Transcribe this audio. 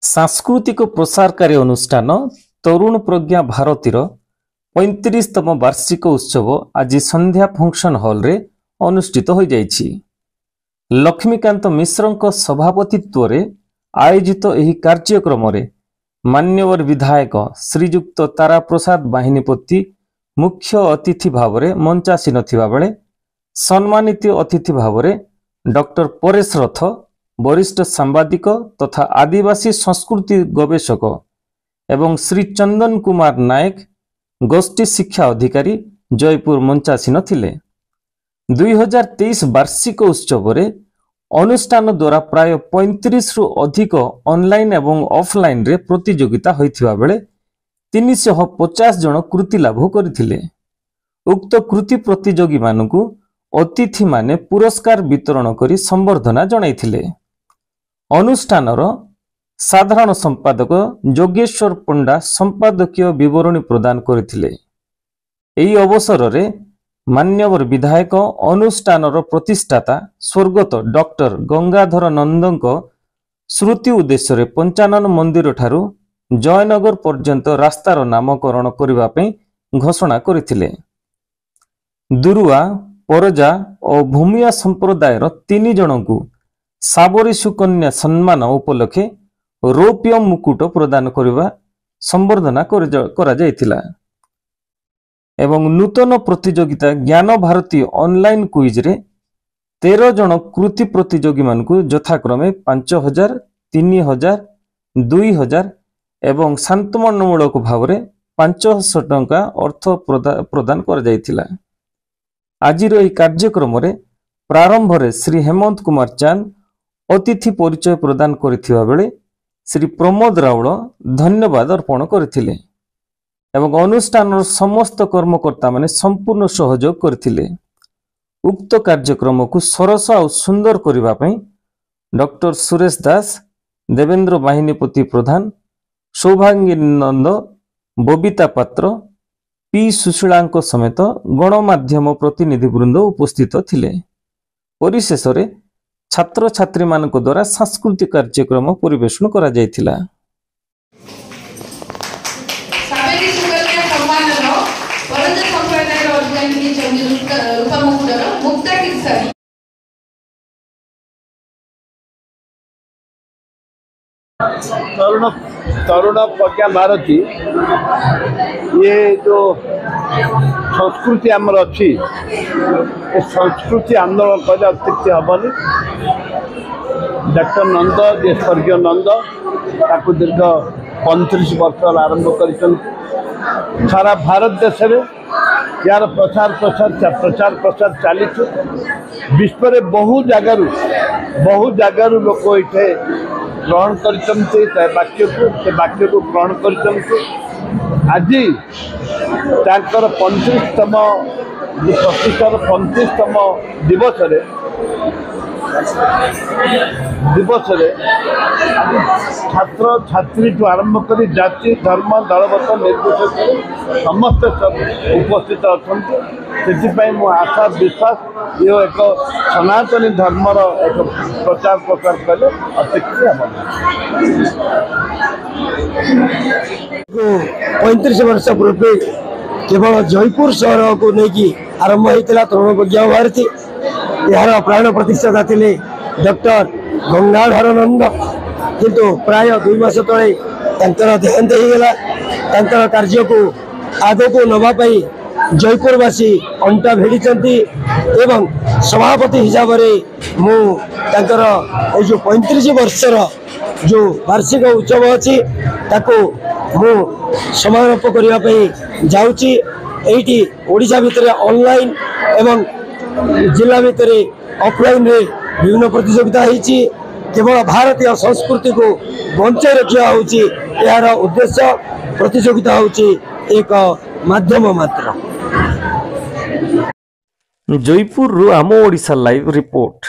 सांस्कृतिक प्रसारकारी अनुष्ठान तरुण प्रज्ञा भारतीर 35तम वार्षिक उत्सव आज संध्या फंक्शन हॉल रे अनुष्ठित हो जाइछि। लक्ष्मीकांत मिश्र सभापतित्व रे आयोजित एही कार्यक्रम रे मान्यवर विधायक श्रीजुक्त तारा प्रसाद बाहिनीपति मुख्य अतिथि भाव में मंचासीन थिबा बेले सम्मानित अतिथि भाव में डॉक्टर परेश रथ वरिष्ठ सांबादिक तथा आदिवासी संस्कृति गवेषक एवं श्री चंदन कुमार नायक गोष्ठी शिक्षा अधिकारी जयपुर मंचासीन थिले। 2023 वार्षिक उत्सव रे अनुष्ठान द्वारा प्राय 35 रु अधिक ऑनलाइन एवं ऑफलाइन रे प्रतियोगिता होइथिबा बेले 350 जन कृति लाभ करथिले। उक्त कृति प्रतियोगी मानकु अतिथि माने पुरस्कार वितरण करी संबर्धना जणाइथिले। अनुष्ठानर साधारण संपादक जोगेश्वर पंडा संपादकीय विवरणी प्रदान करथिले। एही अवसर रे मान्यवर विधायक अनुष्ठानर प्रतिष्ठाता स्वर्गत डॉक्टर गंगाधर नंदक स्मृति उद्देश्य रे 55 मंदिर ठारू जयनगर पर्यंत रास्तार नामकरण करबा पई घोषणा करथिले। दुरुआ परजा और भूमिया संप्रदायर 3 जनकु साबरी सुकन्या सम्मान उपलक्षे रौप्य मुकुट प्रदान करबा संबर्धना करा जायतिला। एवं नूतन प्रतियोगिता ज्ञान भारती ऑनलाइन क्विज रे 13 जन कृति प्रतियोगी मानकु यथाक्रमे 5000, 3000, 2000 एवं शांतमनमूलक भाव में 500 टंका अर्थ प्रदान कर जायतिला। आज कार्यक्रम रे प्रारंभ रे श्री हेमंत कुमार चांद अतिथि परिचय प्रदान करथिबा बेले श्री प्रमोद राउल धन्यवाद अर्पण करथिले एवं अनुष्ठान समस्त कर्मकर्ता माने संपूर्ण सहयोग करथिले। उक्त कार्यक्रम को सरस और सुंदर करबा पई डॉक्टर सुरेश दास, देवेंद्र बाहिनीपति प्रधान, सौभाग्य नंद, बबीता पात्र, पी सुशीलांक समेत गणमाध्यम प्रतिनिधि वृंद उपस्थित थिले। परिशेष रे छात्र छात्री मानक द्वारा सांस्कृतिक कार्यक्रम परिवेषण करा जायतिला। साबरी सुकन्या सम्मानन परज संप्रदायर अधिकारी चंद्र रूपमुकुटर मुक्ता किसारी तरुण प्रज्ञा भारती ये जो संस्कृति आमर अच्छी संस्कृति आंदोलन कहले अत्युक्ति हेनी। डॉक्टर नंद जे स्वर्गीय नंद ताकू दीर्घ 35 वर्ष आरंभ कर सारा भारत देश में यार प्रचार प्रसार चली विश्व में बहु जगार लोक ये ग्रहण कर वाक्य को ग्रहण कर आज तांकर 35तम प्रतिष्ठार 35तम दिवस छात्र छात्री जो आरंभ कर जाति धर्म दलगत निर्विशेष समस्त उपस्थित अच्छा मो आशा विश्वास ये एक सनातनी धर्मर एक प्रचार प्रसार कले अतिक्ति हम 35 वर्ष पूर्व केवल जयपुर सहर को लेकिन आरंभ होता तरुण प्रज्ञा भारती यार प्राण प्रतिष्ठाता थे डॉक्टर गंगाधर नंद किंतु प्राय 2 मास तले देहांत होगा। कार्य को आगे को नवाई जयपुरवासी अंटा भिड़ी एवं सभापति हिसाब से जो 35 वर्षर जो वार्षिक उत्सव अच्छी मु समारोप करने जाऊँगी। एटी ओडिशा भितर ऑनलाइन एवं जिला भितर ऑफलाइन रे विभिन्न प्रतियोगिता होती केवल भारतीय संस्कृति को बंचाई रखा होची यार उद्देश्य। प्रतियोगिता होची एक माध्यम मात्र। जयपुर रु आम ओडिशा लाइव रिपोर्ट।